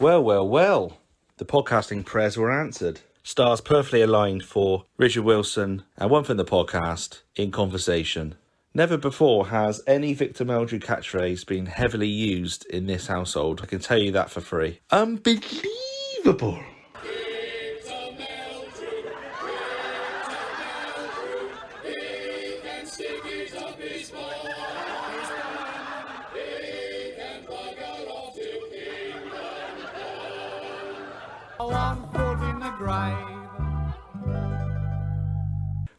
Well, well, well. The podcasting prayers were answered. Stars perfectly aligned for Richard Wilson and One from the Podcast in conversation. Never before has any Victor Meldrew catchphrase been heavily used in this household. I can tell you that for free. Unbelievable.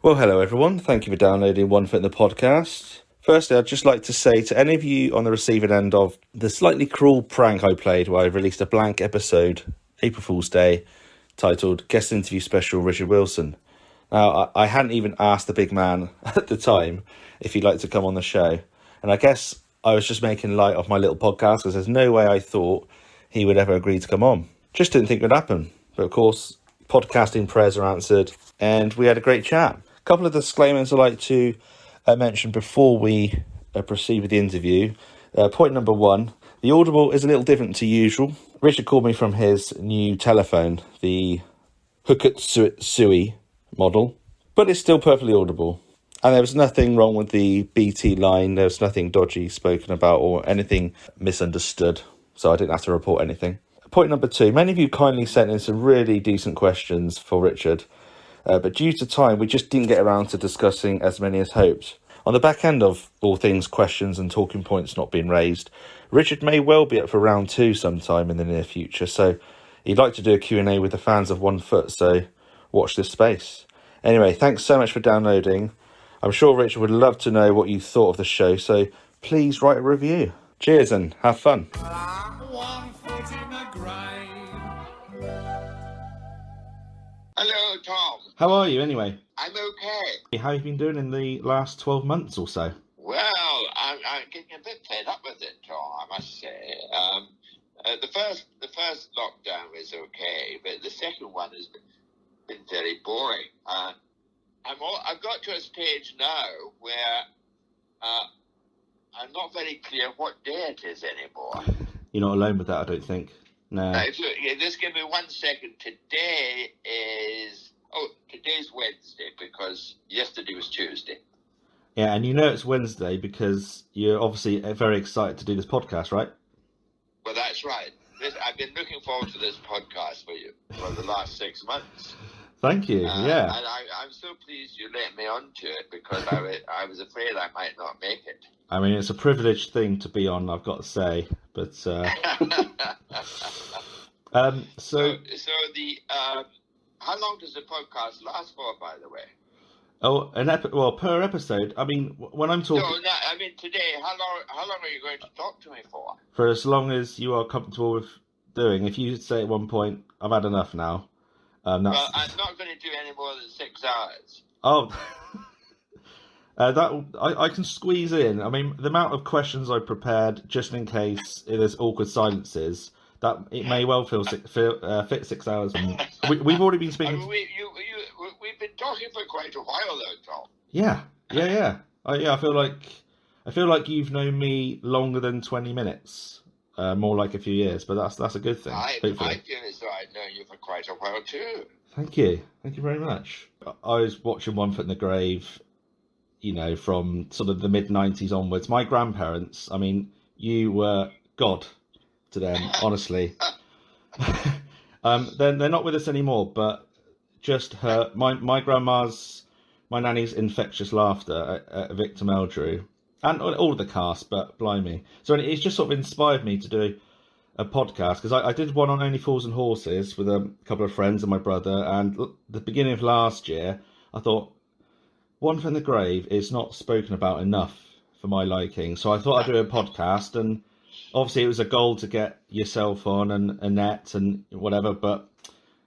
Well, hello everyone. Thank you for downloading One Foot in the Podcast. Firstly, I'd just like to say to any of you on the receiving end of the slightly cruel prank I played where I released a blank episode, April Fool's Day, titled Guest Interview Special Richard Wilson. Now, I hadn't even asked the big man at the time if he'd like to come on the show. And I guess I was just making light of my little podcast because there's no way I thought he would ever agree to come on. Just didn't think it would happen. But of course, podcasting prayers are answered and we had a great chat. A couple of disclaimers I'd like to mention before we proceed with the interview. Point number one, the audible is a little different to usual. Richard called me from his new telephone, the Hookutsui model, but it's still perfectly audible. And there was nothing wrong with the BT line. There was nothing dodgy spoken about or anything misunderstood. So I didn't have to report anything. Point number two, many of you kindly sent in some really decent questions for Richard. But due to time, we just didn't get around to discussing as many as hoped. On the back end of all things questions and talking points not being raised, Richard may well be up for round 2 sometime in the near future. So he'd like to do a Q&A with the fans of One Foot, so watch this space. Anyway, thanks so much for downloading. I'm sure Richard would love to know what you thought of the show, so please write a review. Cheers and have fun. Hello, Tom. How are you anyway? I'm okay. How have you been doing in the last 12 months or so? Well, I'm getting a bit fed up with it, Tom, I must say. The first lockdown was okay, but the second one has been very boring. I've got to a stage now where I'm not very clear what day it is anymore. You're not alone with that, I don't think. No. Just give me 1 second. Today's Wednesday because yesterday was Tuesday. Yeah, and you know it's Wednesday because you're obviously very excited to do this podcast, right? Well, that's right. I've been looking forward to this podcast for the last 6 months. Thank you. Yeah. And I'm so pleased you let me onto it because I was afraid I might not make it. I mean, it's a privileged thing to be on, I've got to say. But so how long does the podcast last for, by the way? Oh, per episode. I mean, when I'm talking. No, I mean today. How long are you going to talk to me for? For as long as you are comfortable with doing. If you say at one point, "I've had enough now," Well, I'm not going to do any more than 6 hours. Oh. I can squeeze in. I mean, the amount of questions I prepared just in case there's awkward silences, that it may well fit 6 hours. We've already been speaking. I mean, we've been talking for quite a while, though, Tom. Yeah. I feel like you've known me longer than 20 minutes, more like a few years. But that's a good thing. I feel as though I've known you for quite a while too. Thank you very much. I was watching One Foot in the Grave. You know, from sort of the mid-90s onwards. My grandparents, I mean, you were God to them, honestly. They're not with us anymore, but just my grandma's, my nanny's infectious laughter at Victor Meldrew, and all of the cast, but blimey. So it's just sort of inspired me to do a podcast, because I did one on Only Fools and Horses with a couple of friends and my brother, and the beginning of last year, I thought, One from the Grave is not spoken about enough for my liking. So I thought I'd do a podcast, and obviously it was a goal to get yourself on and Annette and whatever, but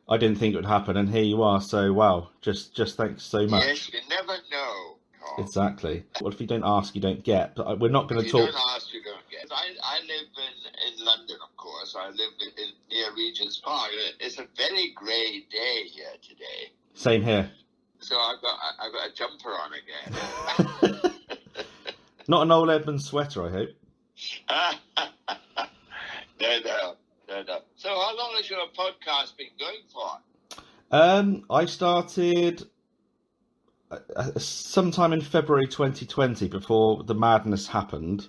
I didn't think it would happen, and here you are. So wow, just thanks so much. Yes, you never know, Tom. Exactly. What if you don't ask, you don't get? But we're not going to talk. You don't ask, you don't get. I live in London, of course. I live near Regent's Park. It's a very grey day here today. Same here. So I've got a jumper on again. Not an old Edmund sweater, I hope. No. So how long has your podcast been going for? I started sometime in February 2020, before the madness happened.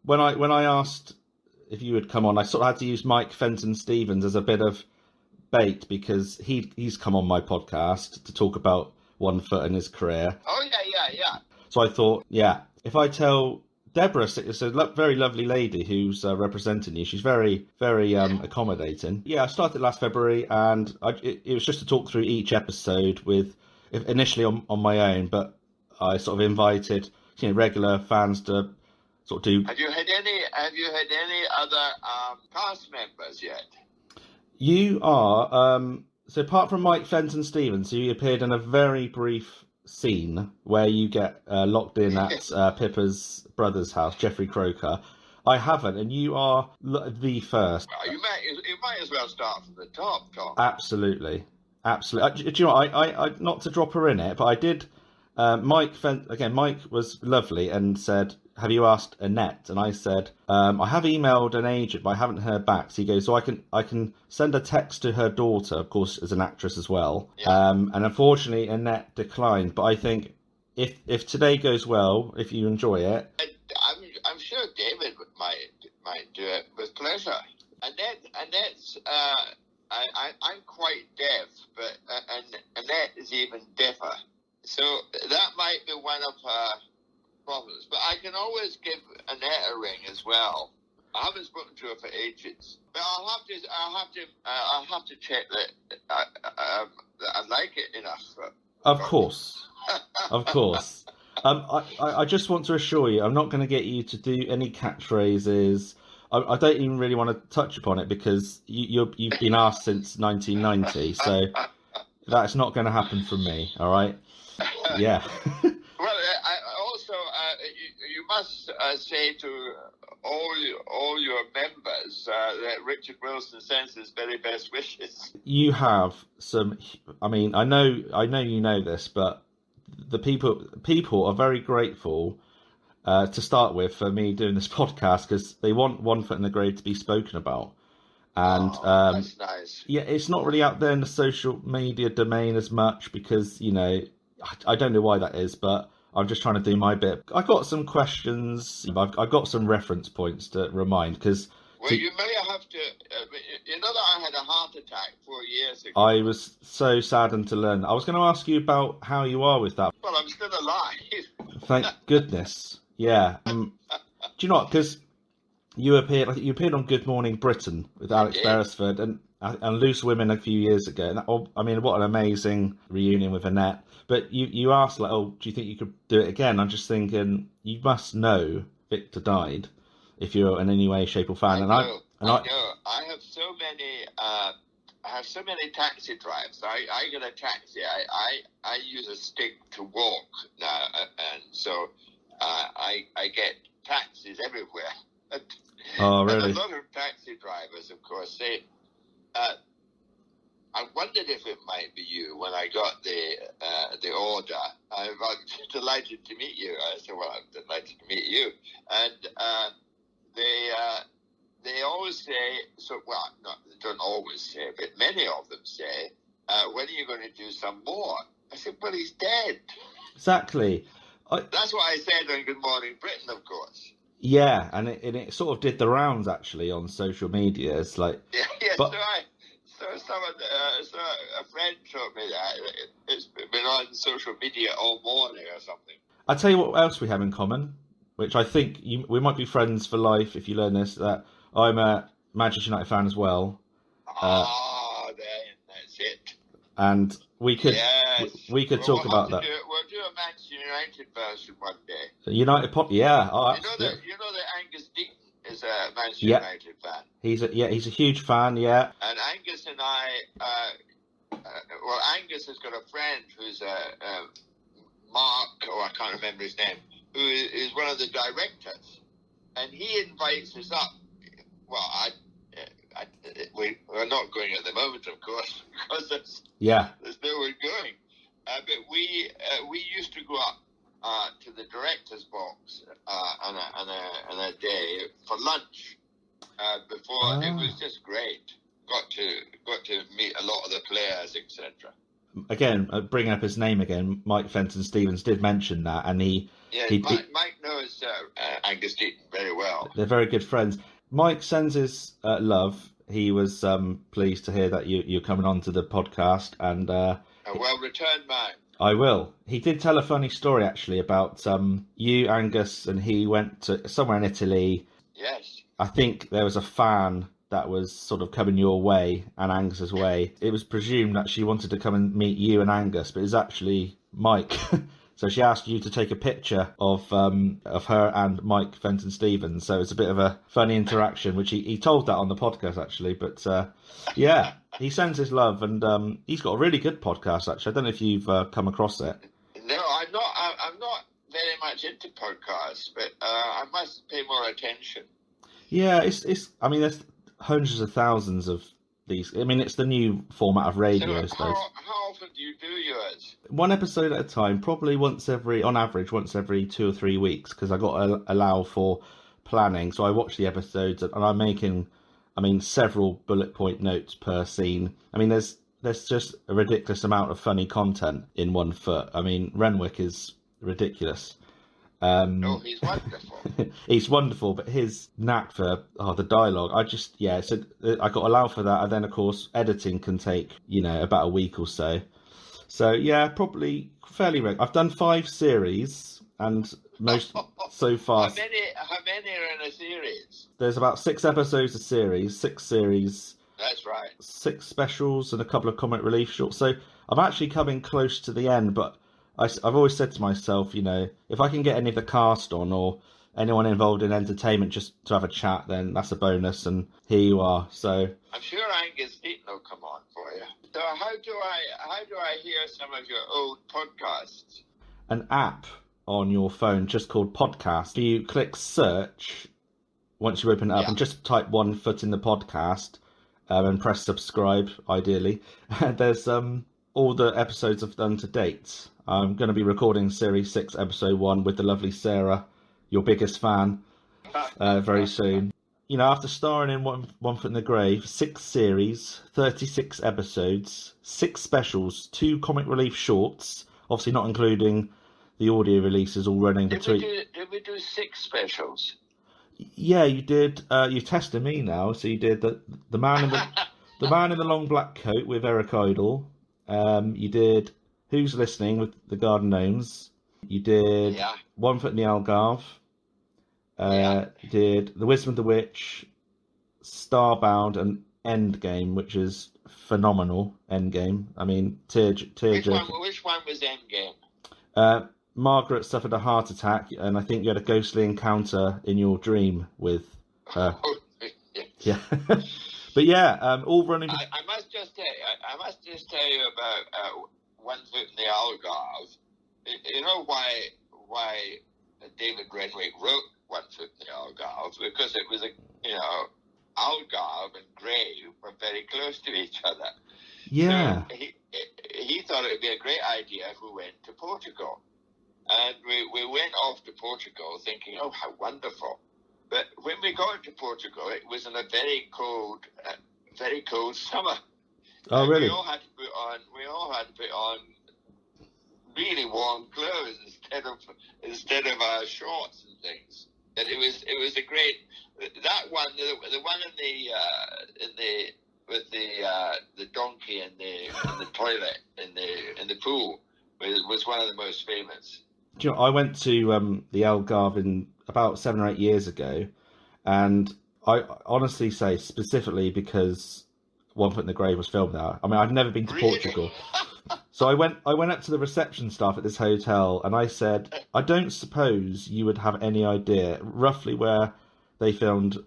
When I asked if you would come on, I sort of had to use Mike Fenton Stevens as a bit of bait, because he's come on my podcast to talk about One Foot in his career. Oh, yeah. So I thought, yeah, if I tell Deborah, it's a very lovely lady who's representing you. She's very, very accommodating. Yeah, I started last February, and it was just to talk through each episode initially on my own, but I sort of invited regular fans to sort of do. Have you had any other cast members yet? You are so apart from Mike Fenton Stevens, who appeared in a very brief scene where you get locked in at Pippa's brother's house, Jeffrey Croker. I haven't, and you are the first. Well, you might as well start from the top, Tom. Absolutely. Do you know what? I not to drop her in it, but I did. Mike was lovely and said, "Have you asked Annette?" And I said, "I have emailed an agent, but I haven't heard back." So he goes, "So I can send a text to her daughter, of course, as an actress as well." Yeah. And unfortunately, Annette declined. But I think if today goes well, if you enjoy it, I'm sure David might do it with pleasure. Annette's I'm quite deaf, but Annette is even deafer. So that might be one of her problems. But I can always give Annette a ring as well. I haven't spoken to her for ages, but I'll have to check that I like it enough. Of course. I just want to assure you, I'm not going to get you to do any catchphrases. I don't even really want to touch upon it, because you've been asked since 1990, so that's not going to happen from me. All right? Yeah. Well, you must say to all your members that Richard Wilson sends his very best wishes. You have some. I mean, I know you know this, but the people are very grateful to start with for me doing this podcast, because they want One Foot in the Grave to be spoken about. And that's nice. Yeah, it's not really out there in the social media domain as much, because I don't know why that is, but I'm just trying to do my bit. I got some questions. I've got some reference points to remind, because. Well, you may have to. You know that I had a heart attack 4 years ago. I was so saddened to learn. I was going to ask you about how you are with that. Well, I'm still alive. Thank goodness. Yeah. Do you know what? Because you appeared on Good Morning Britain with Alex Beresford and Loose Women a few years ago. And I mean, what an amazing reunion with Annette. But you asked, like, oh, do you think you could do it again? I'm just thinking, you must know Victor died if you're in any way, shape, or form. I know. I have so many. I have so many taxi drives. I get a taxi. I use a stick to walk now, and so I get taxis everywhere. Oh, really? And a lot of taxi drivers, of course, say. I wondered if it might be you when I got the order. I'm delighted to meet you. I said, well, I'm delighted to meet you. And they always say, they don't always say, but many of them say, when are you going to do some more? I said, well, he's dead. Exactly. That's what I said on Good Morning Britain, of course. Yeah, and it sort of did the rounds, actually, on social media. It's like... Yeah, but, so a friend told me that it's been on social media all morning or something. I'll tell you what else we have in common, which I think we might be friends for life if you learn this, that I'm a Manchester United fan as well. That's it. And we could talk about that. We'll do a Manchester United version one day. So United pop, yeah. Oh, you know that Angus Deaton is a Manchester United fan. He's a huge fan, yeah. And Angus and I, Angus has got a friend who's Mark, I can't remember his name, who is one of the directors, and he invites us up. Well, we're not going at the moment, of course, because there's no one going. But we used to go up to the director's box on a day for lunch, before. It was just great. Got to meet a lot of the players, etc. Again, bringing up his name again, Mike Fenton Stevens did mention that, and Mike knows Angus Deaton very well. They're very good friends. Mike sends his love. He was pleased to hear that you're coming on to the podcast, and a well-returned man. I will. He did tell a funny story actually about you, Angus, and he went to somewhere in Italy. Yes. I think there was a fan that was sort of coming your way and Angus's way. It was presumed that she wanted to come and meet you and Angus, but it was actually Mike. So she asked you to take a picture of her and Mike Fenton Stevens. So it's a bit of a funny interaction, which he told that on the podcast actually. But yeah, he sends his love, and he's got a really good podcast actually. I don't know if you've come across it. No, I'm not. I'm not very much into podcasts, but I must pay more attention. Yeah, it's. I mean, there's hundreds of thousands of these. I mean, it's the new format of radio, I suppose. How often do you do yours? One episode at a time, probably on average, once every 2 or 3 weeks, because I got to allow for planning. So I watch the episodes, and I'm making, several bullet point notes per scene. I mean, there's just a ridiculous amount of funny content in 1 foot. I mean, Renwick is ridiculous. He's wonderful. He's wonderful, but his knack for the dialogue, so I got to allow for that, and then of course editing can take about a week or so. So yeah, probably fairly regular. I've done 5 series, and most so far. How many are in a series? There's about 6 episodes a series, 6 series. That's right. 6 specials and a couple of comic relief shorts. So I'm actually coming close to the end, but I've always said to myself, if I can get any of the cast on or anyone involved in entertainment just to have a chat, then that's a bonus, and here you are. So I'm sure Angus Deaton will come on for you. So how do I hear some of your old podcasts? An app on your phone just called Podcast. If you click search, once you open it up, and just type 1 foot in the podcast, and press subscribe, ideally, there's all the episodes I've done to date. I'm going to be recording Series 6, Episode 1 with the lovely Sarah, your biggest fan, very soon. After starring in One Foot in the Grave, 6 series, 36 episodes, 6 specials, 2 comic relief shorts, obviously not including the audio releases all running between... Did we do 6 specials? Yeah, you did. You're testing me now. So you did the man in the long black coat with Eric Idle. You did Who's Listening with the Garden Gnomes. You did 1 Foot in the Algarve. You did The Wisdom of the Witch, Starbound, and Endgame, which is phenomenal. Endgame. I mean, tear jerking. Which one was Endgame? Margaret suffered a heart attack, and I think you had a ghostly encounter in your dream with her. Yeah. But yeah, all running. I must just tell you about 1 Foot in the Algarve. You know why David Renwick wrote 1 Foot in the Algarve? Because it was Algarve and Grave were very close to each other. Yeah. So he thought it would be a great idea if we went to Portugal. And we went off to Portugal thinking, oh, how wonderful. But when we got to Portugal, it was in a very cold summer. Oh, and really? We all had to put on really warm clothes instead of our shorts and things. And it was a great, that one, the one with the donkey in the toilet in the pool was one of the most famous. Do you know, I went to the Algarve about 7 or 8 years ago, and I honestly say specifically because 1 Foot in the Grave was filmed there. I mean, I've never been to Portugal. So I went up to the reception staff at this hotel, and I said, I don't suppose you would have any idea roughly where they filmed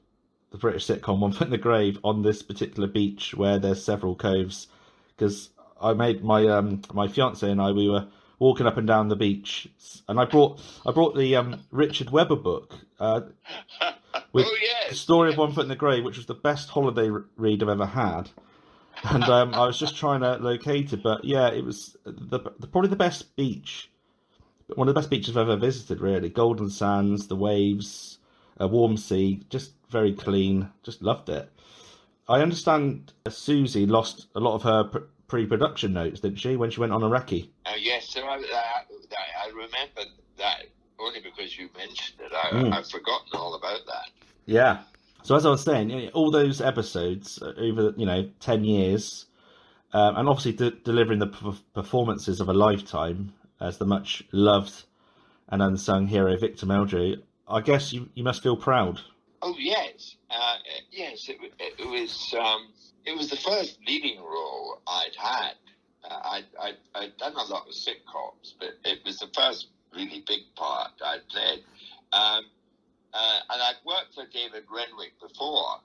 the British sitcom 1 Foot in the Grave on this particular beach where there's several coves, because I made my fiance and we were walking up and down the beach, and I brought the Richard Webber book with the story of 1 Foot in the Grave, which was the best holiday read I've ever had. And I was just trying to locate it, but yeah, it was probably the best beach, one of the best beaches I've ever visited. Really, Golden Sands, the waves, a warm sea, just very clean. Just loved it. I understand Susie lost a lot of her pre-production notes, didn't she, when she went on a recce? Yes, so I remember that only because you mentioned it. I've forgotten all about that. Yeah. So as I was saying, all those episodes over 10 years, and obviously delivering the performances of a lifetime as the much loved and unsung hero Victor Meldrew, I guess you must feel proud. Oh yes, yes. It was the first leading role I'd had. I'd done a lot of sitcoms, but it was the first really big part I'd played. And I'd worked for David Renwick before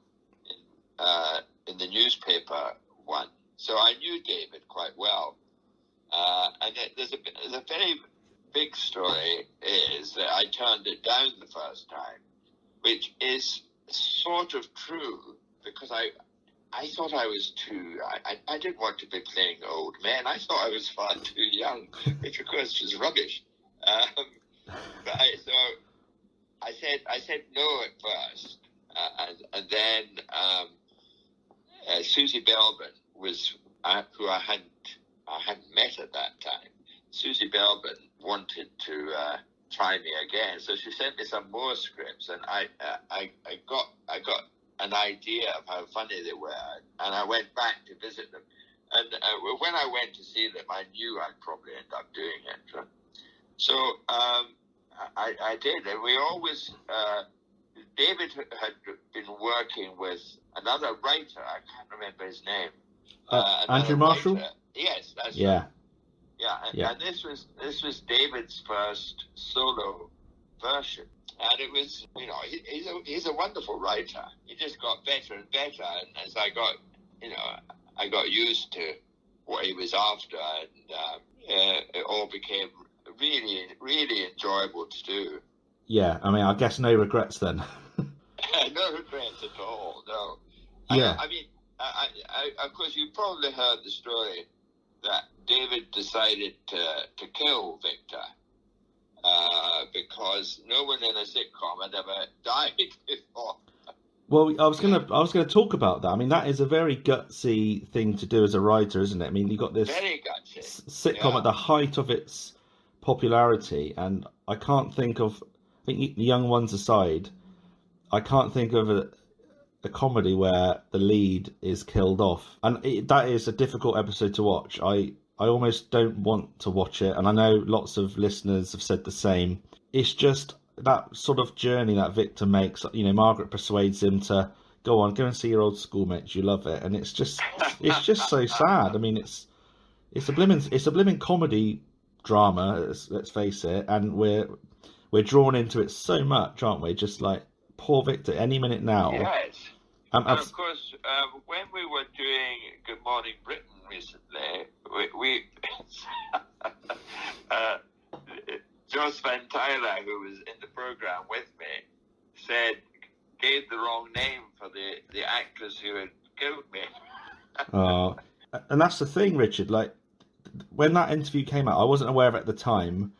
in the newspaper one, so I knew David quite well. And there's a very big story is that I turned it down the first time, which is sort of true because I thought I was too. I didn't want to be playing old men. I thought I was far too young, which of course was rubbish. But I said no at first, and then Susie Belbin was who I hadn't met at that time. Susie Belbin wanted to try me again, so she sent me some more scripts, and I got an idea of how funny they were, and I went back to visit them. And when I went to see them, I knew I'd probably end up doing it. So I did, and we always. David had been working with another writer. I can't remember his name. Andrew Marshall. Writer. Yes, that's yeah. right. Yeah, and this was David's first solo version, and it was he's a wonderful writer. He just got better and better, and as I got used to what he was after, and it all became really, really enjoyable to do. Yeah, I mean, I guess no regrets then. No regrets at all. No. Yeah. I of course, you probably heard the story that David decided to kill Victor because no one in a sitcom had ever died before. Well, I was gonna talk about that. I mean, that is a very gutsy thing to do as a writer, isn't it? I mean, you got this very gutsy sitcom at the height of its popularity, and I can't think of. I think the young ones aside, I can't think of a comedy where the lead is killed off, and that is a difficult episode to watch. I almost don't want to watch it, and I know lots of listeners have said the same. It's just that sort of journey that Victor makes. Margaret persuades him to go and see your old schoolmates. You love it, and it's just so sad. I mean, it's a blimmin' comedy drama. Let's face it, and we're drawn into it so much, aren't we? Just like poor Victor, any minute now. Yes. And of course, when we were doing Good Morning Britain recently, we Joss Van Tyler, who was in the program with me, gave the wrong name for the actress who had killed me. And that's the thing, Richard. Like when that interview came out, I wasn't aware of it at the time.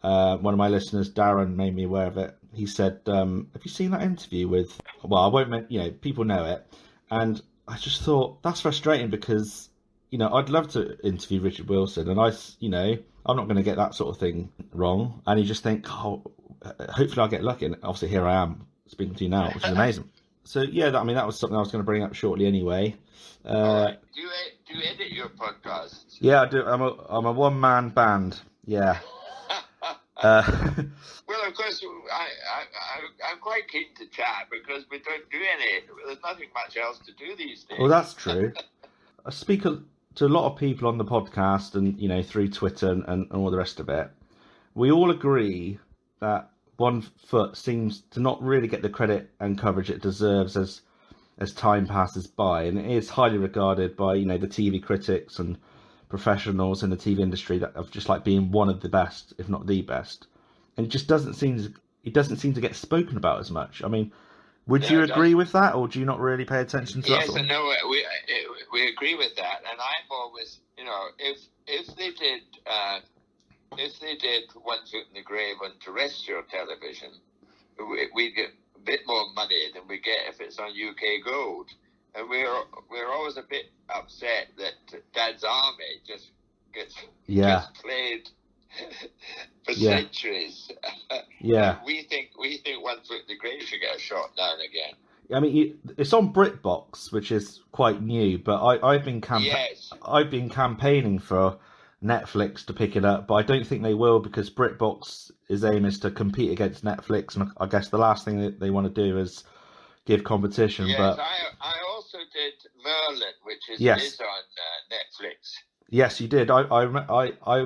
One of my listeners, Darren, made me aware of it. He said, have you seen that interview with, well, I won't, people know it. And I just thought, that's frustrating because, I'd love to interview Richard Wilson and I'm not going to get that sort of thing wrong. And you just think, hopefully I'll get lucky. And obviously here I am speaking to you now, which is amazing. So yeah, that was something I was going to bring up shortly anyway. Right. Do you edit your podcasts? Yeah, I do. I'm a one-man band. Yeah. Well, of course, I'm quite keen to chat because we don't do there's nothing much else to do these days. Well, that's true. I speak to a lot of people on the podcast and, through Twitter and all the rest of it. We all agree that One Foot seems to not really get the credit and coverage it deserves as time passes by. And it is highly regarded by, the TV critics and professionals in the TV industry that of just like being one of the best, if not the best, and it just doesn't seem to get spoken about as much. I mean, would you agree with that, or do you not really pay attention to that? Yes, and no, we agree with that, and I'm always, if they did One Foot in the Grave on terrestrial television, we'd get bit more money than we get if it's on UK Gold. And we're always a bit upset that Dad's Army just gets played for centuries. Yeah. we think One Foot in the Grave should get a shot now and again. I mean, it's on BritBox, which is quite new, but I've been campaigning for Netflix to pick it up, but I don't think they will, because BritBox's aim is to compete against Netflix, and I guess the last thing that they want to do is give competition. Yes, but I also did Merlin, which is on Netflix. Yes, you did. I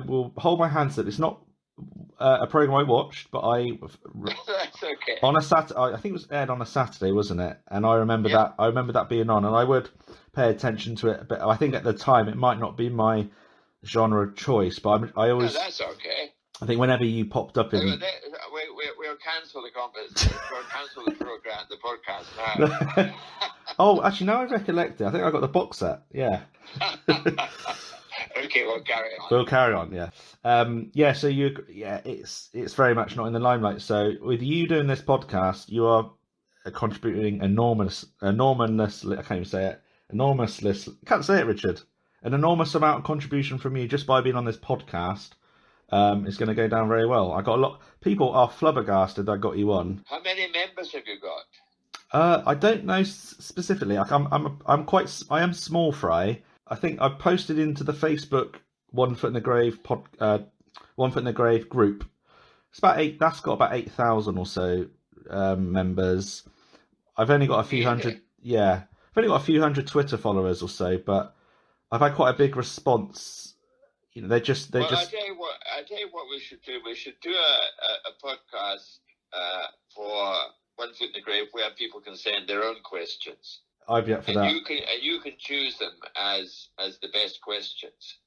will hold my hands that it's not a program I watched, but that's okay. On a Saturday, I think it was aired on a Saturday, wasn't it? And I remember that. I remember that being on, and I would pay attention to it. But I think at the time it might not be my genre of choice. But I always. No, that's okay. I think whenever you popped up in. We'll cancel the competition. We'll cancel the program, the podcast now. Oh, actually, now I recollect it. I think I got the box set. Yeah. Okay, we'll carry on. We'll carry on, yeah. So it's very much not in the limelight. So with you doing this podcast, you are contributing enormously. I can't even say it. Can't say it, Richard. An enormous amount of contribution from you just by being on this podcast. Is going to go down very well. I got a lot. People are flabbergasted I got you on. How many members have you got? I don't know specifically. Like I am small fry. I think I posted into the Facebook One Foot in the Grave One Foot in the Grave group. It's about 8. That's got about 8,000 or so members. I've only got a few hundred. Yeah, I've only got a few hundred Twitter followers or so, but I've had quite a big response. You know, I tell you what we should do. We should do a podcast for One Foot in the Grave where people can send their own questions. I'd be up for that. You can choose them as the best questions.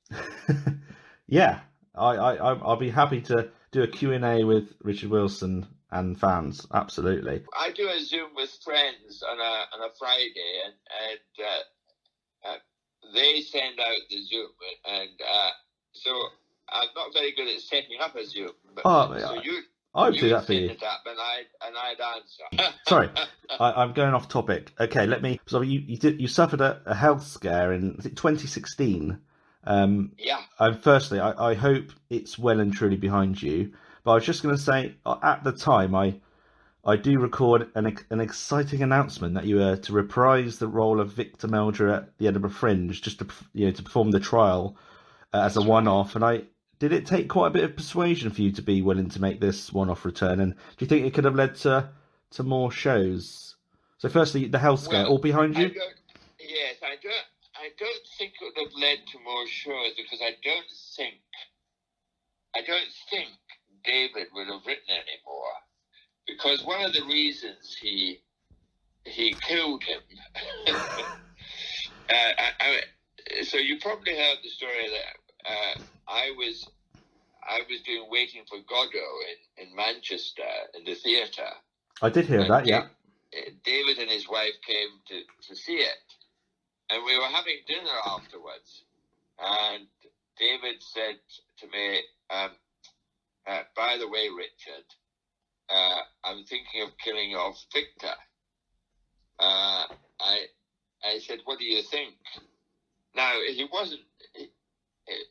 Yeah, I'll be happy to do a Q&A with Richard Wilson and fans. Absolutely. I do a Zoom with friends on a Friday, and they send out the Zoom, and so I'm not very good at setting up a Zoom. But, I would do that for you. It up and I'd answer. Sorry, I'm going off topic. Okay, let me. So you suffered a health scare in 2016. Yeah. Firstly, I hope it's well and truly behind you. But I was just going to say, at the time, I do record an exciting announcement that you were to reprise the role of Victor Meldrew at the Edinburgh Fringe, just to perform the trial as a one-off. And did it take quite a bit of persuasion for you to be willing to make this one-off return? And do you think it could have led to more shows? So, firstly, the health scare all behind you. I don't think it would have led to more shows, because I don't think David would have written anymore, because one of the reasons he killed him. So you probably heard the story that I was doing Waiting for Godot in Manchester in the theatre. I did hear that, yeah. David and his wife came to see it, and we were having dinner afterwards. And David said to me, by the way, Richard, I'm thinking of killing off Victor. I said, what do you think? Now, he wasn't.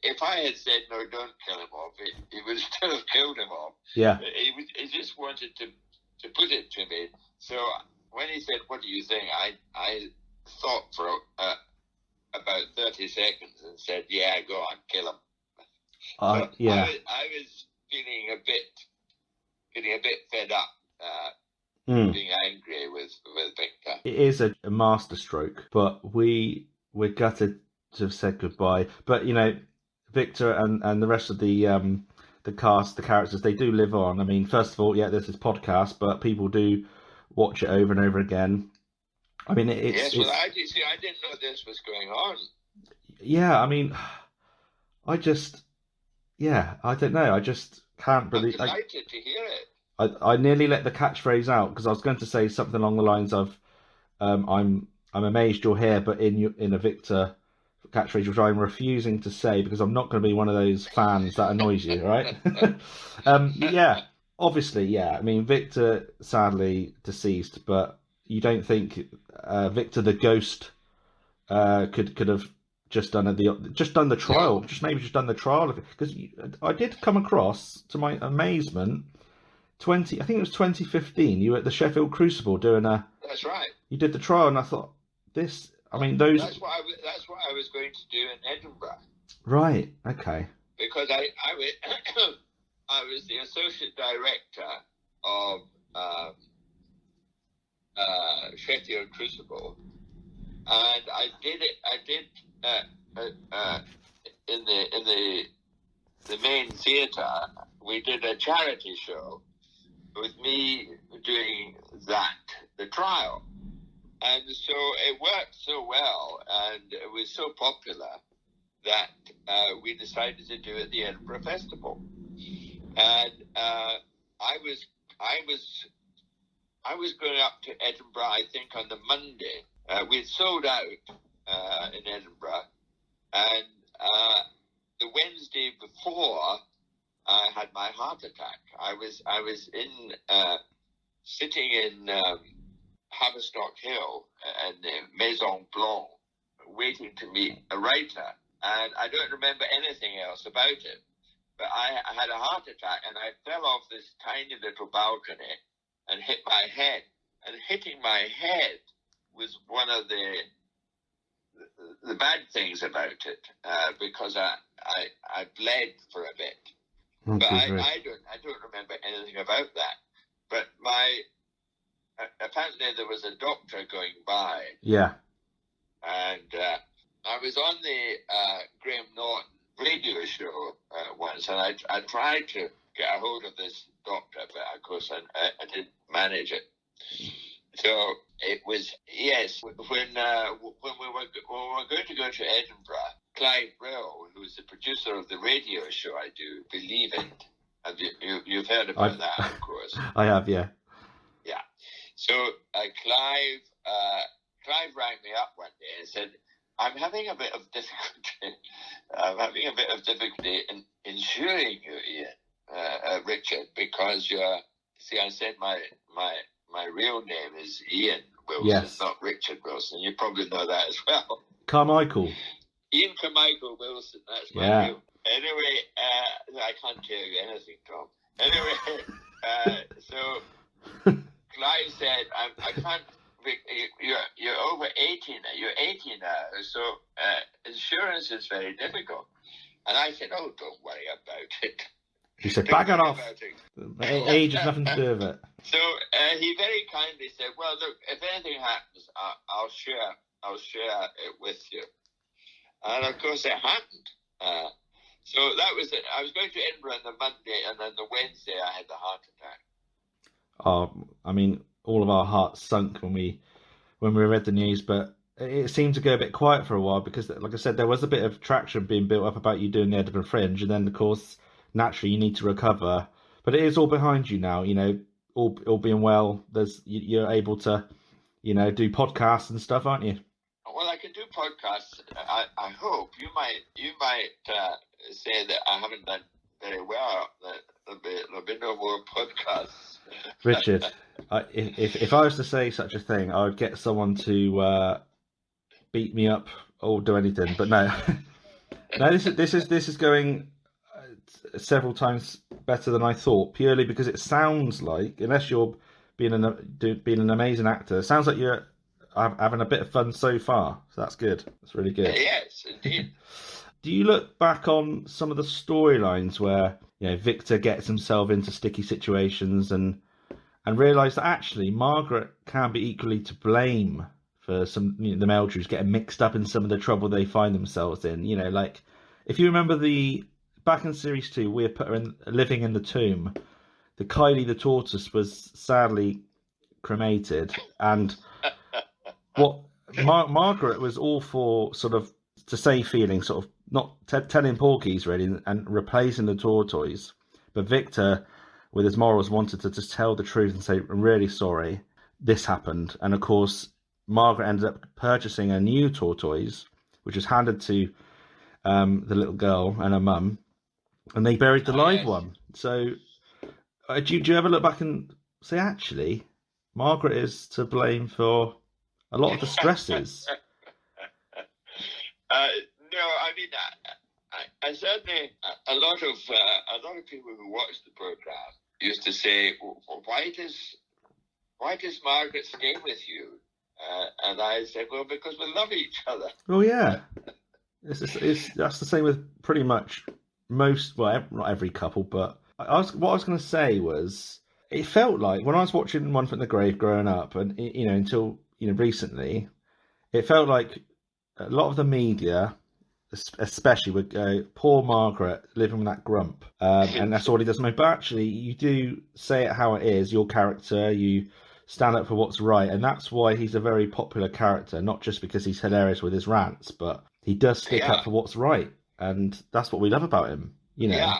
If I had said no, don't kill him off, he would still have killed him off. Yeah. He just wanted to put it to me. So when he said, "What do you think?" I thought for about 30 seconds and said, "Yeah, go on, kill him." Yeah. I was feeling a bit fed up. Being angry with Victor. It is a masterstroke, but we're gutted to have said goodbye. But Victor and the rest of the cast, the characters, they do live on. I mean, first of all, there's this podcast, but people do watch it over and over again. I mean, I didn't know this was going on. Yeah, I mean, I don't know. I just can't believe. I'm delighted to hear it. I nearly let the catchphrase out, because I was going to say something along the lines of, "I'm amazed you're here," but in a Victor catchphrase, which I'm refusing to say because I'm not going to be one of those fans that annoys you, right? Yeah. obviously, yeah. I mean, Victor sadly deceased, but you don't think Victor the ghost could have just done the trial, No, just done the trial of it? Because I did come across, to my amazement, I think it was 2015. You were at the Sheffield Crucible doing that's right. you did the trial, and I thought this. I mean, those That's what I was going to do in Edinburgh, right? Okay, because I was the associate director of Sheffield Crucible, and I did in the main theatre. We did a charity show with me doing the trial, and so it worked so well, and it was so popular that we decided to do it at the Edinburgh Festival. And I was going up to Edinburgh, I think, on the Monday. We'd sold out in Edinburgh, and the Wednesday before I had my heart attack. I was in sitting in Haverstock Hill and the Maison Blanc, waiting to meet a writer, and I don't remember anything else about it. But I had a heart attack, and I fell off this tiny little balcony and hit my head. And hitting my head was one of the bad things about it, because I bled for a bit. oh, But good grief. I don't remember anything about that. But apparently there was a doctor going by, Yeah, and I was on the Graham Norton radio show once, and I tried to get a hold of this doctor, but of course I didn't manage it. So it was, yes, when we were going to go to Edinburgh, Clive Brill, who was the producer of the radio show I do, Believe It. Have you've heard about that, of course. I have, yeah. Yeah. So Clive rang me up one day and said, I'm having a bit of difficulty. I'm having a bit of difficulty in insuring you, Ian, Richard, because I said my real name is Ian Wilson, Yes. not Richard Wilson. You probably know that as well. Carmichael. Ian Carmichael Wilson, that's my Yeah. real. Anyway, I can't tell you anything, Tom. Anyway, so Clive said, I can't. You're over 80 now. You're 80 now, so insurance is very difficult. And I said, oh, don't worry about it. He said, Don't bag it worry off. about it. Age has nothing to do with it. So he very kindly said, well, look, if anything happens, I'll share it with you. And of course it happened. So that was it. I was going to Edinburgh on the Monday, and then the Wednesday I had the heart attack. I mean, all of our hearts sunk when we read the news, but it seemed to go a bit quiet for a while because, like I said, there was a bit of traction being built up about you doing the Edinburgh Fringe, and then, of course, naturally you need to recover. But it is all behind you now, you know, all being well. You're able to, you know, do podcasts and stuff, aren't you? Well, I can do podcasts. I hope you might say that I haven't done very well. There'll be no more podcasts. Richard, if I was to say such a thing, I would get someone to beat me up or do anything. But no, no. This is going several times better than I thought. Purely because it sounds like, unless you're being an amazing actor, it sounds like you're having a bit of fun so far. So that's good. That's really good. Yes, indeed. Do you look back on some of the storylines where, you know, Victor gets himself into sticky situations and realise that actually Margaret can be equally to blame for some, you know, the Meldrews getting mixed up in some of the trouble they find themselves in? You know, like if you remember back in series 2, we put her in living in the tomb. The Kylie the tortoise was sadly cremated, and what Margaret was all for, sort of to save feelings, sort of not telling porkies really and replacing the tortoise, but Victor, with his morals, wanted to just tell the truth and say, I'm really sorry, this happened. And of course Margaret ended up purchasing a new tortoise, which was handed to the little girl and her mum, and they buried the live one. So Do you ever look back and say, actually, Margaret is to blame for a lot of the stresses? No, I mean, I certainly a lot of people who watch the program used to say, well, why does Margaret stay with you? And I said, well, because we love each other. Well, yeah, that's the same with pretty much most. Well, not every couple, but what I was going to say was, it felt like when I was watching One Foot in the Grave growing up, and until recently, it felt like a lot of the media, especially, would go, poor Margaret living with that grump, and that's all he does. But actually, you do say it how it is, your character, you stand up for what's right, and that's why he's a very popular character, not just because he's hilarious with his rants, but he does stick up for what's right, and that's what we love about him. Yeah,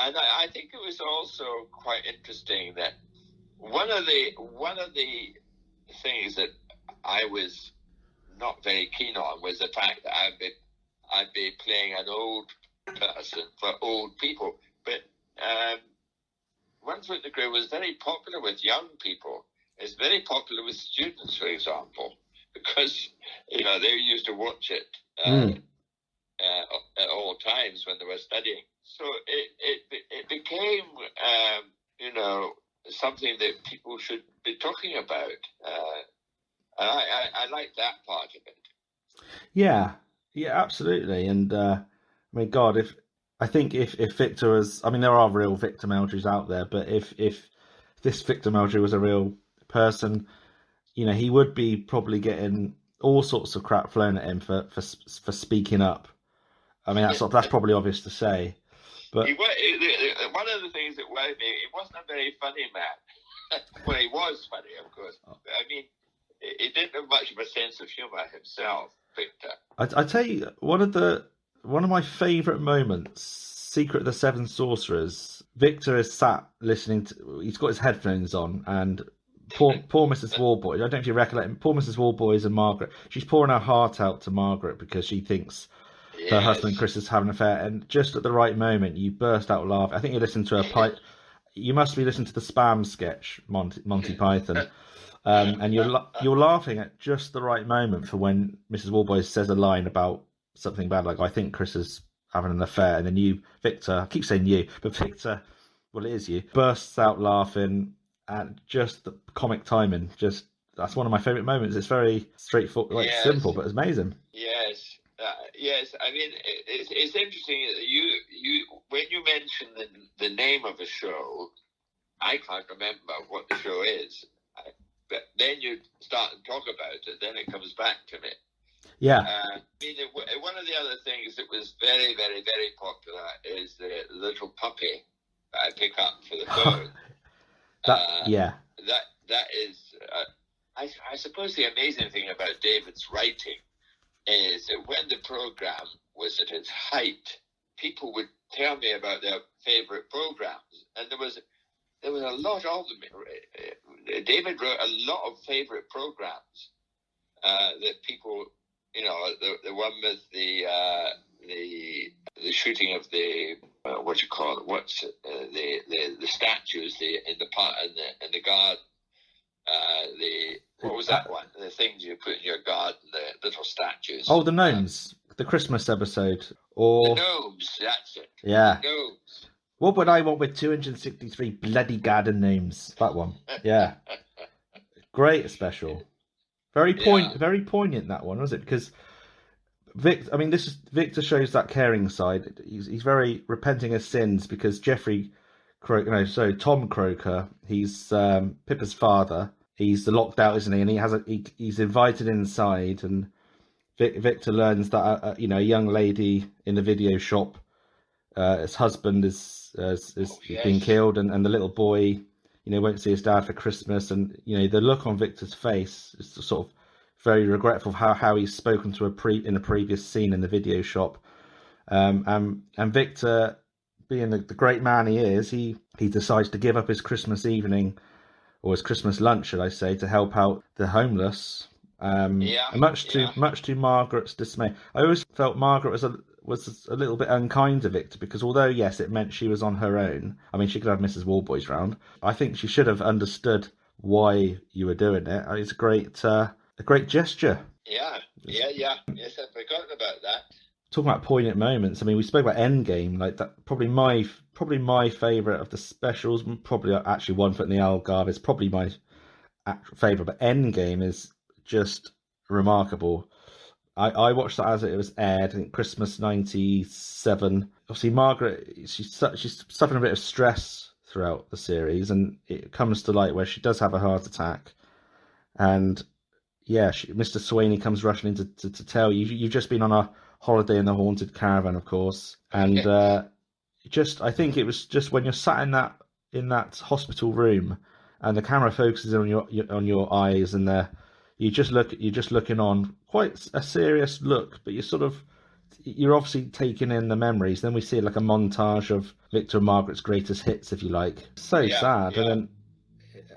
and I think it was also quite interesting that one of the things that I was not very keen on was the fact that I'd be playing an old person for old people. But One Foot in the Grave was very popular with young people. It's very popular with students, for example, because they used to watch it at all times when they were studying. So it became something that people should be talking about. And I like that part of it. Yeah, absolutely. And I mean, God, if Victor was, I mean, there are real Victor Meldrews out there, but if this Victor Meldrew was a real person, he would be probably getting all sorts of crap flown at him for speaking up. I mean, that's probably obvious to say, but one of the things that worried me, he wasn't a very funny man. Well, he was funny, of course. I mean, he didn't have much of a sense of humour himself, Victor. I tell you, one of my favourite moments, Secret of the Seven Sorcerers. Victor is sat listening to. He's got his headphones on, and poor Mrs. Warboy. I don't know if you recollect. Poor Mrs. Warboy and Margaret. She's pouring her heart out to Margaret because she thinks her husband Chris is having an affair, and just at the right moment, you burst out laughing. I think you listened to you must be listening to the Spam sketch, Monty Python. And you're laughing at just the right moment for when Mrs. Warboy says a line about something bad, like, I think Chris is having an affair, and then you, Victor, I keep saying you, but Victor, well, it is you, bursts out laughing, and just the comic timing, that's one of my favourite moments. It's very straightforward, simple, but it's amazing. Yes. I mean, it's interesting that you when you mention the name of a show, I can't remember what the show is. But then you start and talk about it, then it comes back to me. Yeah. I mean, one of the other things that was very, very, very popular is the little puppy that I pick up for the phone. That is, I suppose the amazing thing about David's writing is that when the program was at its height, people would tell me about their favourite programs, and there was a lot of them. David wrote a lot of favourite programs that people, the one with the shooting of the the statues in the garden. What was that one? The things you put in your garden, the little statues. Oh, the gnomes, the Christmas episode, or the gnomes. That's it. Yeah. The gnomes. What would I want with 263 bloody garden gnomes? That one. Yeah. Great special. Very poignant, that one, was it? Because Victor shows that caring side. He's very repenting of sins because Tom Croker, he's Pippa's father. He's locked out, isn't he? And he's invited inside, and Victor learns that a young lady in the video shop, his husband is being killed, and the little boy, won't see his dad for Christmas, and the look on Victor's face is sort of very regretful of how he's spoken to in a previous scene in the video shop, and Victor, being the great man he is, he decides to give up his Christmas evening, or his Christmas lunch, should I say, to help out the homeless. Much to Margaret's dismay. I always felt Margaret was a little bit unkind to Victor, because although, yes, it meant she was on her own, I mean, she could have Mrs. Warboys round, I think she should have understood why you were doing it. It's a great gesture. Yeah. Yes, I've forgotten about that. Talking about poignant moments, I mean, we spoke about Endgame, like that. Probably my favourite of the specials. Probably actually One Foot in the Algarve is probably my favourite, but Endgame is just remarkable. I watched that as it was aired in Christmas '97. Obviously, Margaret, she's suffering a bit of stress throughout the series, and it comes to light where she does have a heart attack, and yeah, Mr. Swaney comes rushing in to tell you you've just been on a holiday in the haunted caravan, of course, and I think it was just when you're sat in that hospital room, and the camera focuses on your eyes, and you're just looking on, quite a serious look, but you're obviously taking in the memories. Then we see like a montage of Victor and Margaret's greatest hits, if you like. Sad. Yeah. And then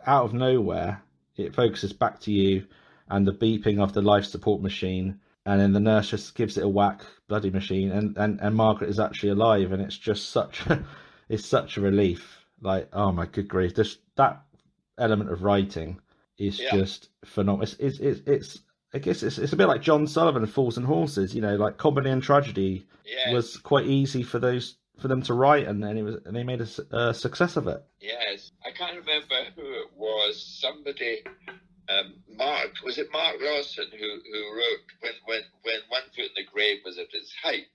out of nowhere, it focuses back to you and the beeping of the life support machine, and then the nurse just gives it a whack, bloody machine, and Margaret is actually alive, and it's just such a relief. Like, oh my good grief, that element of writing is just phenomenal. It's I guess it's a bit like John Sullivan and Fools and Horses, like comedy and tragedy was quite easy for them to write, and they made a success of it. Yes, I can't remember who it was. Somebody, Mark Lawson, who wrote when One Foot in the Grave was at its height,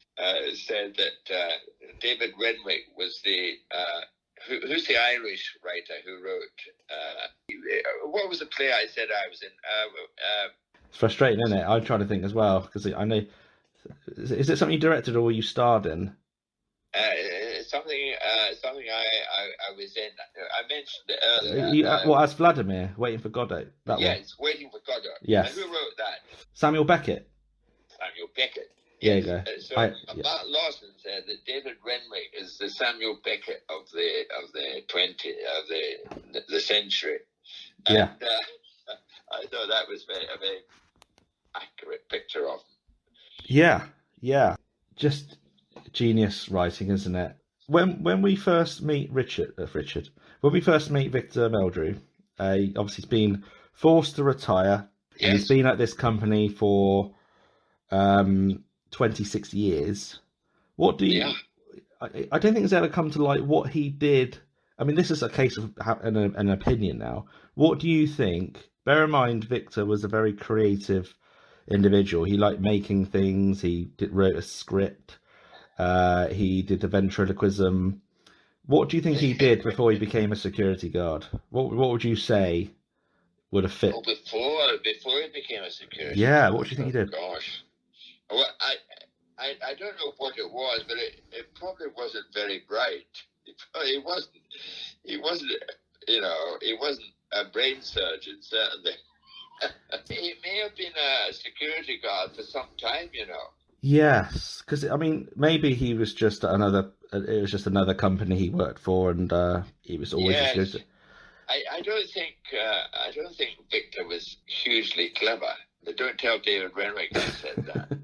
said that David Renwick was the who's the Irish writer who wrote what was the play I said I was in? It's frustrating, isn't it? I'm trying to think as well, because I know. Is it something you directed or you starred in? Something I was in. I mentioned it earlier. As Vladimir, Waiting for Godot. That yes, one. Waiting for Godot. Yes. And who wrote that? Samuel Beckett. Samuel Beckett. There you go. Mark Lawson said that David Renwick is the Samuel Beckett of the century. And, yeah. I thought that was a very accurate picture of him. Yeah. Just genius writing, isn't it? When we first meet when we first meet Victor Meldrew, obviously he's been forced to retire, and he's been at this company for 26 years. What do you? I don't think it's ever come to light what he did. I mean, this is a case of an opinion now. What do you think? Bear in mind, Victor was a very creative individual. He liked making things. He wrote a script. He did the ventriloquism. What do you think he did before he became a security guard? What would you say would have fit? Oh, before he became a security guard? What do you think he did? Gosh. Well, I don't know what it was, but it probably wasn't very bright. He wasn't a brain surgeon, certainly. He may have been a security guard for some time, Yes, because I mean, maybe he was just another. It was just another company he worked for, and he was always. Yes. I don't think Victor was hugely clever. But don't tell David Renwick I said that.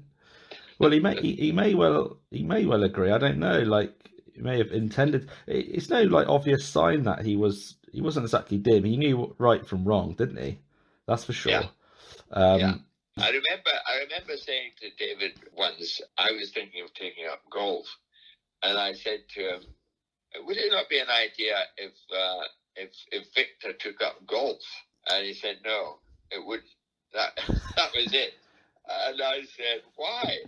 Well, he may well agree. I don't know. Like, he may have intended. It's no obvious sign that he wasn't exactly dim. He knew right from wrong, didn't he? That's for sure. Yeah. I remember saying to David once, I was thinking of taking up golf, and I said to him, "Would it not be an idea if Victor took up golf?" And he said, "No, it wouldn't." That was it. And I said, "Why?"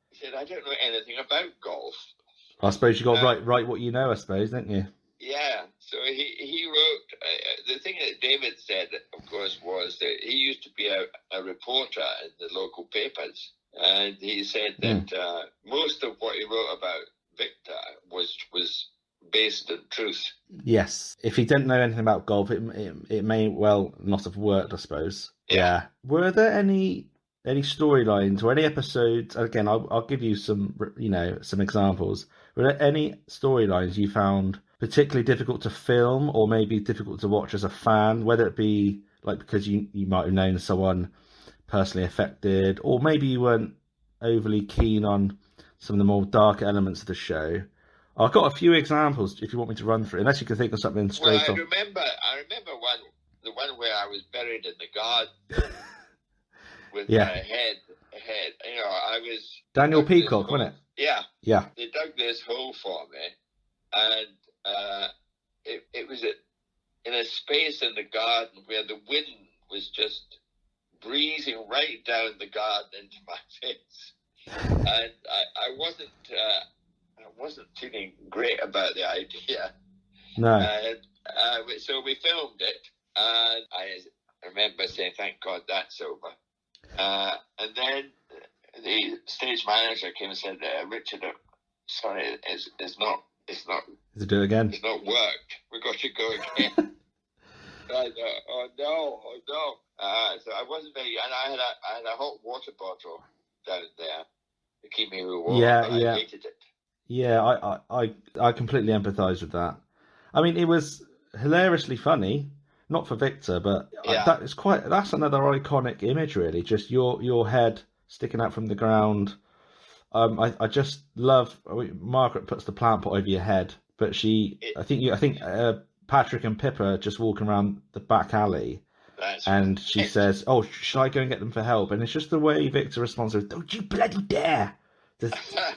He said, "I don't know anything about golf." I suppose you got to write what you know, I suppose, didn't you? Yeah. So he wrote, the thing that David said, of course, was that he used to be a reporter in the local papers. And he said that most of what he wrote about Victor was based on truth. Yes. If he didn't know anything about golf, it may well not have worked, I suppose. Yeah. Were there any storylines or any episodes? Again, I'll give you some examples. Were there any storylines you found particularly difficult to film, or maybe difficult to watch as a fan? Whether it be like because you might have known someone personally affected, or maybe you weren't overly keen on some of the more dark elements of the show. I've got a few examples if you want me to run through, unless you can think of something straight off. I remember the one where I was buried in the garden with my head. You know, I was Daniel Peacock, wasn't it? Yeah. Yeah. They dug this hole for me, and it was in a space in the garden where the wind was just breezing right down the garden into my face, and I wasn't feeling great about the idea. No. And so we filmed it, and I remember saying, "Thank God that's over." And then the stage manager came and said, "Richard, sorry, it's not. Does it do it again? It's not worked. We've got to go again." I thought, oh no. So I wasn't very, and I had a hot water bottle down there to keep me warm. Yeah. I hated it. Yeah, I completely empathise with that. I mean, it was hilariously funny, not for Victor, but that's another iconic image, really. Just your head sticking out from the ground. I just love Margaret puts the plant pot over your head, but I think Patrick and Pippa are just walking around the back alley, and she says, "Oh, should I go and get them for help?" And it's just the way Victor responds with, "Don't you bloody dare!"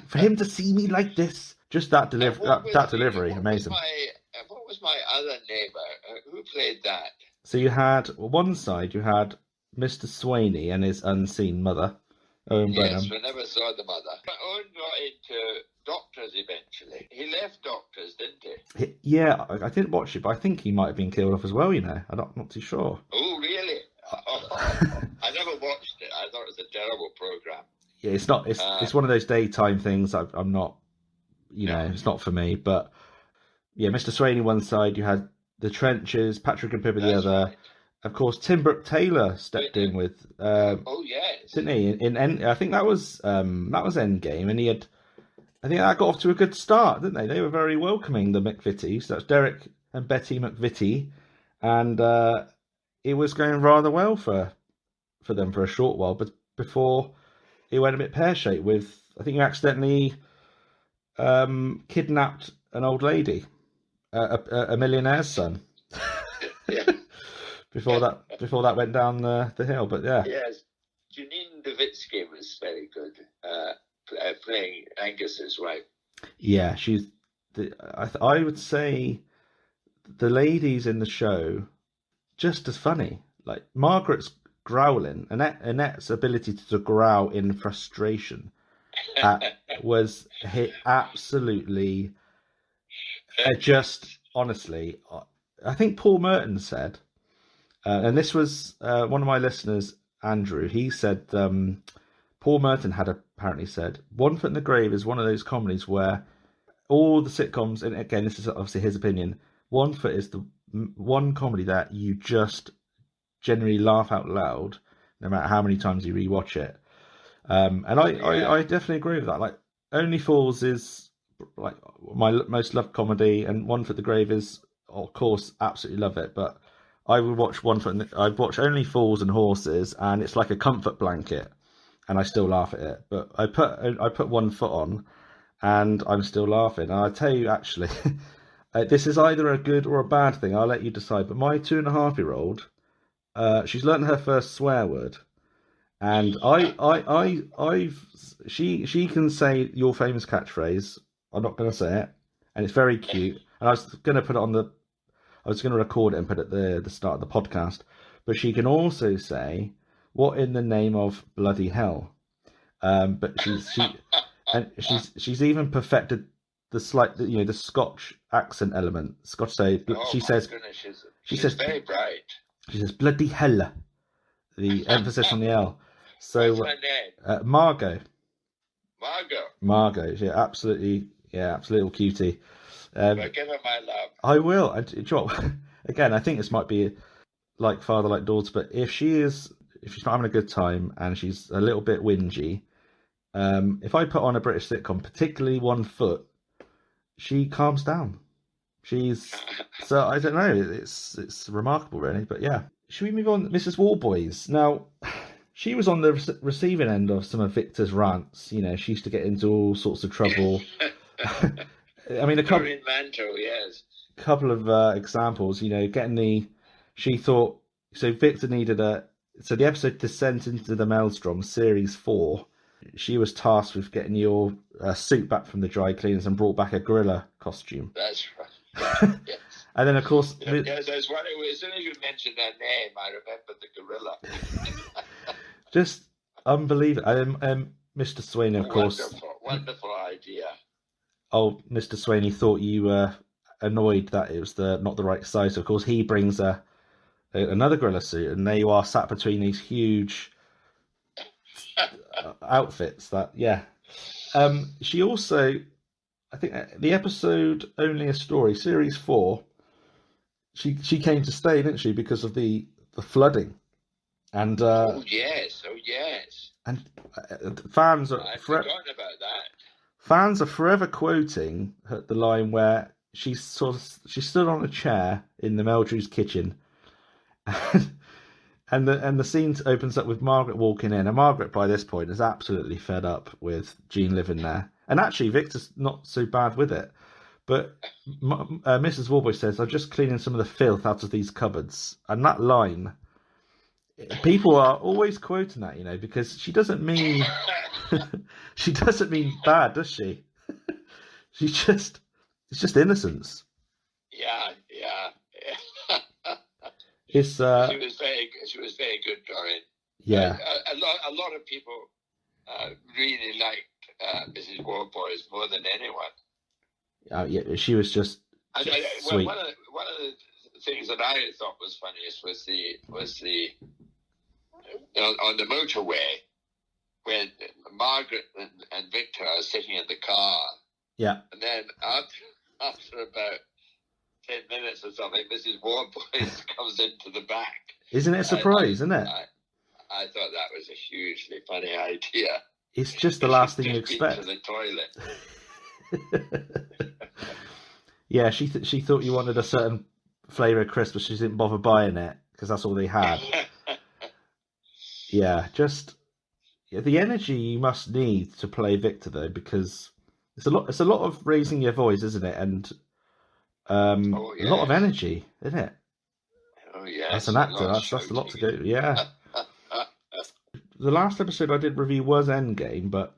For him to see me like this, just that delivery, amazing. What was my other neighbour? Who played that? So you had one side, you had Mr. Swaney and his unseen mother, Owen Brenham. Yes, we never saw the mother. But Owen got into Doctors eventually. He left Doctors, didn't he? Yeah, I didn't watch it, but I think he might have been killed off as well. You know, I'm not too sure. Oh, really? I never watched it. I thought it was a terrible program. Yeah, it's not. It's one of those daytime things. I'm not. It's not for me. But yeah, Mr. Swaney one side, you had the Trenches, Patrick and Pippa the other. Right. Of course, Tim Brooke Taylor stepped in with. Oh yes. Didn't he? I think that was Endgame, and he had. I think that got off to a good start, didn't they? They were very welcoming, the McVitties. That's Derek and Betty McVitie, and it was going rather well for them for a short while, but before it went a bit pear-shaped with, I think you accidentally kidnapped an old lady, a millionaire's son. Yeah. before that went down the hill, but yeah. Yes, Janine Davitsky was very good playing Angus's wife. Yeah, I would say the ladies in the show just as funny. Like Margaret's growling, Annette's ability to growl in frustration was hit absolutely. Just honestly, I think Paul Merton said, and this was one of my listeners, Andrew. He said Paul Merton had apparently said One Foot in the Grave is one of those comedies where all the sitcoms, and again this is obviously his opinion, One Foot is the one comedy that you just generally laugh out loud no matter how many times you rewatch it. And I definitely agree with that. Like Only Fools is like my most loved comedy, and One Foot in the Grave is, of course, absolutely love it. But I would watch I'd watch Only Fools and Horses, and it's like a comfort blanket, and I still laugh at it. But I put One Foot on, and I'm still laughing. And I tell you, actually, this is either a good or a bad thing. I'll let you decide. But my 2.5-year-old, she's learned her first swear word, and she can say your famous catchphrase. I'm not going to say it, and it's very cute. And I was going to record it and put it at the start of the podcast. But she can also say, "What in the name of bloody hell?" But she's even perfected the slight, the Scotch accent element. Scotch say she says she's very bright. She says bloody hell. The emphasis on the L. So what's her name? Margot. Margot. Yeah, absolutely little cutie. Well, give her my love. I will. And again, I think this might be like father, like daughter. But if she's not having a good time and she's a little bit whingy, if I put on a British sitcom, particularly One Foot, she calms down. So I don't know. It's remarkable, really. But yeah, should we move on? Mrs. Warboys. Now, she was on the receiving end of some of Victor's rants. You know, she used to get into all sorts of trouble. I mean, Maureen Mantle, yes. couple of examples. You know, she thought so. Victor needed so the episode Descent into the Maelstrom, series 4. She was tasked with getting your suit back from the dry cleaners and brought back a gorilla costume. That's right. Yes. And then, of course, yes, that's what it was. As soon as you mentioned her name, I remembered the gorilla. just unbelievable. Mr. Swain, of course. Wonderful idea. Oh, Mr. Swain, he thought you were annoyed that it was not the right size. Of course, he brings another gorilla suit, and there you are, sat between these huge outfits. She also, I think, the episode Only a Story, series 4. She came to stay, didn't she, because of the flooding, and oh yes, and fans are I've forgotten about that. Fans are forever quoting the line where she stood on a chair in the Meldrew's kitchen, and the scene opens up with Margaret walking in, and Margaret by this point is absolutely fed up with Jean living there, and actually Victor's not so bad with it. But Mrs. Warboy says, "I'm just cleaning some of the filth out of these cupboards." And that line, people are always quoting that, you know, because she doesn't mean she doesn't mean bad, does she? It's just innocence. Yeah. It's she was very good, Doreen. Yeah. A lot of people really liked Mrs. Warboys more than anyone. Yeah, she was just sweet. One of the things that I thought was funniest was the on the motorway when Margaret and Victor are sitting in the car. Yeah. And then after about 10 minutes or something, Mrs. Warboys comes into the back. Isn't it a surprise, isn't it? I thought that was a hugely funny idea. It's just the last thing you expect. To the toilet. Yeah, she thought you wanted a certain flavour of crisp, but she didn't bother buying it because that's all they had. Yeah, the energy you must need to play Victor, though, because it's a lot of raising your voice, isn't it? And a lot of energy, isn't it? Oh yeah. As an actor, that's a lot to go. Yeah. The last episode I did review was Endgame, but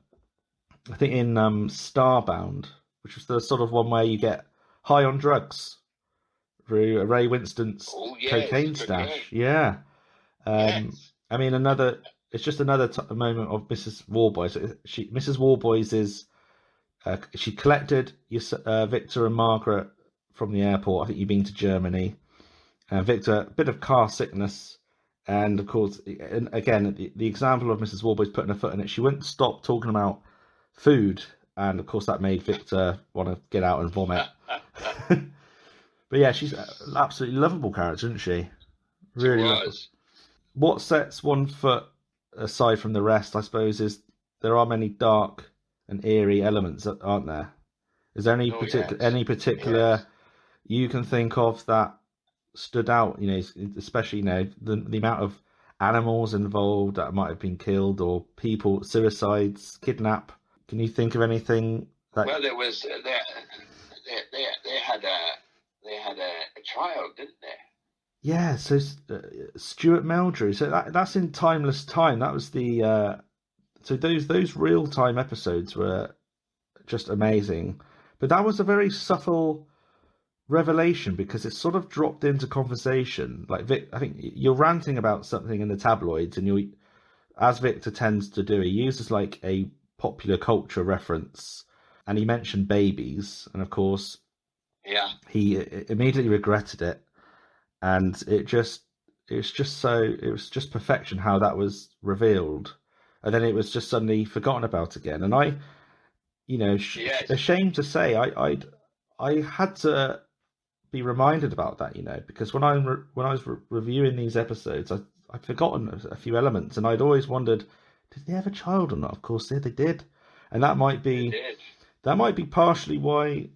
I think in Starbound, which was the sort of one where you get high on drugs through Ray Winston's cocaine stash. Yeah. Yes. I mean, it's just another moment of Mrs. Warboys. Mrs. Warboys is, she collected Victor and Margaret from the airport. I think you've been to Germany. Victor, a bit of car sickness. And of course, again, the example of Mrs. Warboys putting her foot in it, she wouldn't stop talking about food. And of course, that made Victor want to get out and vomit. But yeah, she's an absolutely lovable character, isn't she? Really lovable. What sets one foot aside from the rest, I suppose, is there are many dark and eerie elements, aren't there? Is there any particular you can think of that stood out? You know, especially the amount of animals involved that might have been killed, or people, suicides, kidnap. Can you think of anything? Well, there was they had a child, didn't they? Yeah, so Stuart Meldrew. So that's in Timeless Time. That was the so those real time episodes were just amazing. But that was a very subtle revelation because it sort of dropped into conversation. Like I think you're ranting about something in the tabloids, and as Victor tends to do, he uses like a popular culture reference, and he mentioned babies, and of course, he immediately regretted it. And it was just perfection how that was revealed, and then it was just suddenly forgotten about again. And I, ashamed to say, I had to be reminded about that, because when I was reviewing these episodes, I'd forgotten a few elements, and I'd always wondered, did they have a child or not? Of course, they did, and that might be partially why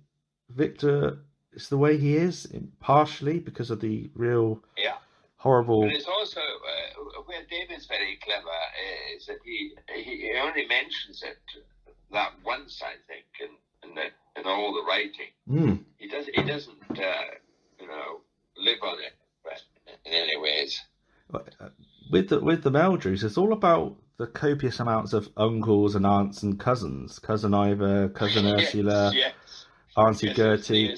Victor is the way he is, partially because of the real horrible. But it's also where David's very clever is that he only mentions it that once, I think, in all the writing. He doesn't live on it, but in any ways. With the Meldrews, it's all about the copious amounts of uncles and aunts and cousins. Cousin Ivor, cousin Ursula, yes. Auntie Gertie.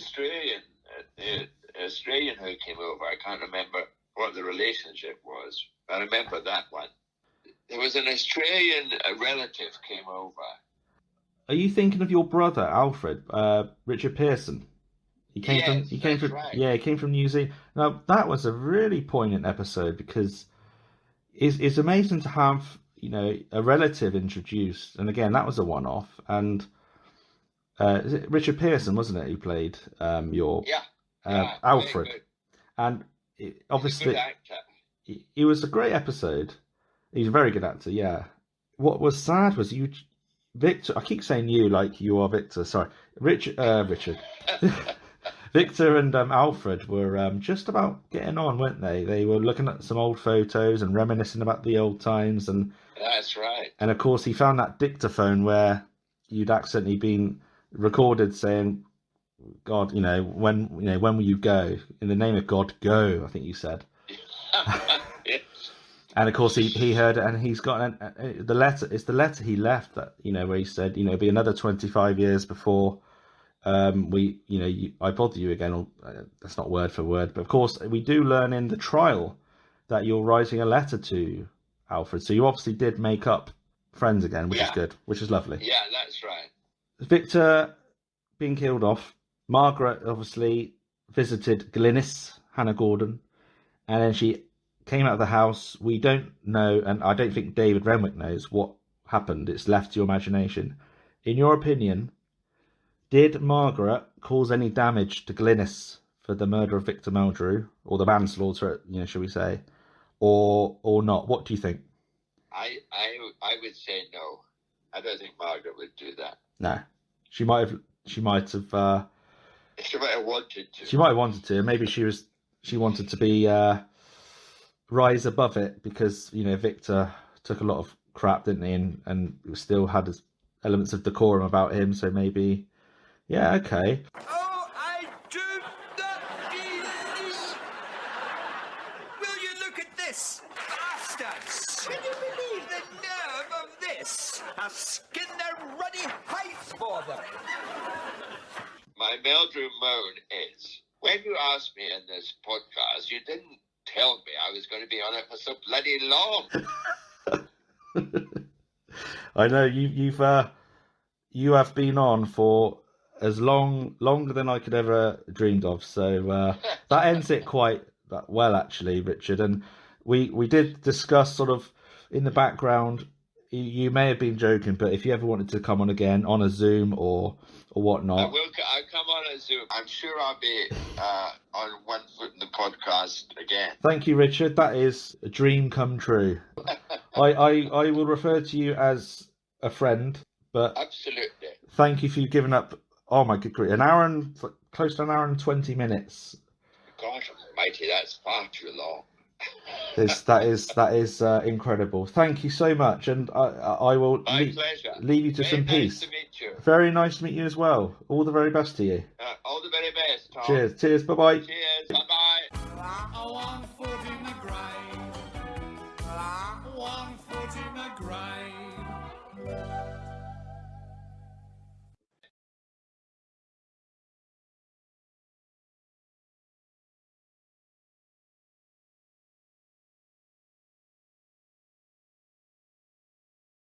The Australian who came over, I can't remember what the relationship was. I remember that one. There was an Australian relative came over. Are you thinking of your brother Alfred, Richard Pearson? He came from right. Yeah, he came from New Zealand. Now that was a really poignant episode because it's amazing to have a relative introduced, and again that was a one-off. And is it Richard Pearson, wasn't it, who played Alfred? And obviously he was a great episode. He's a very good actor. Yeah. What was sad was Victor. I keep saying you like you are Victor. Sorry, Richard. Victor and Alfred were just about getting on, weren't they? They were looking at some old photos and reminiscing about the old times. And that's right. And of course, he found that dictaphone where you'd accidentally been recorded saying, "God, when will you go? In the name of God, go." I think you said. Yes. And of course, he heard it, and he's got the letter. It's the letter he left that where he said, it'll be another 25 years before I bother you again. That's not word for word, but of course we do learn in the trial that you're writing a letter to Alfred. So you obviously did make up friends again, which is good, which is lovely. Yeah, that's right. Victor being killed off. Margaret obviously visited Glynis, Hannah Gordon, and then she came out of the house. We don't know, and I don't think David Renwick knows what happened. It's left to your imagination. In your opinion, did Margaret cause any damage to Glynis for the murder of Victor Meldrew, or the manslaughter, shall we say, or not? What do you think? I would say no. I don't think Margaret would do that. No, she might have. She might have wanted to. She might have wanted to. Maybe she wanted to be rise above it because Victor took a lot of crap, didn't he, and still had his elements of decorum about him. So maybe, yeah, okay. Oh, I do not believe. Will you look at this, bastards? Can you believe the nerve of this? I'll skin their ruddy hides for them. My Meldrew moan is, when you asked me in this podcast, you didn't tell me I was going to be on it for so bloody long. I know you have been on for as longer than I could ever dreamed of. So that ends it quite well, actually, Richard. And we did discuss sort of in the background. You may have been joking, but if you ever wanted to come on again on a Zoom or whatnot, I'll come on a Zoom. I'm sure I'll be on one foot in the podcast again. Thank you, Richard. That is a dream come true. I will refer to you as a friend, but absolutely. Thank you for you giving up. Oh my good grief! Close to an hour and 20 minutes. God almighty, that's far too long. That is incredible. Thank you so much, and I will leave you to some peace. Nice to meet you. Very nice to meet you as well. All the very best to you. All the very best, Tom. Cheers. Bye bye. Cheers. Bye bye.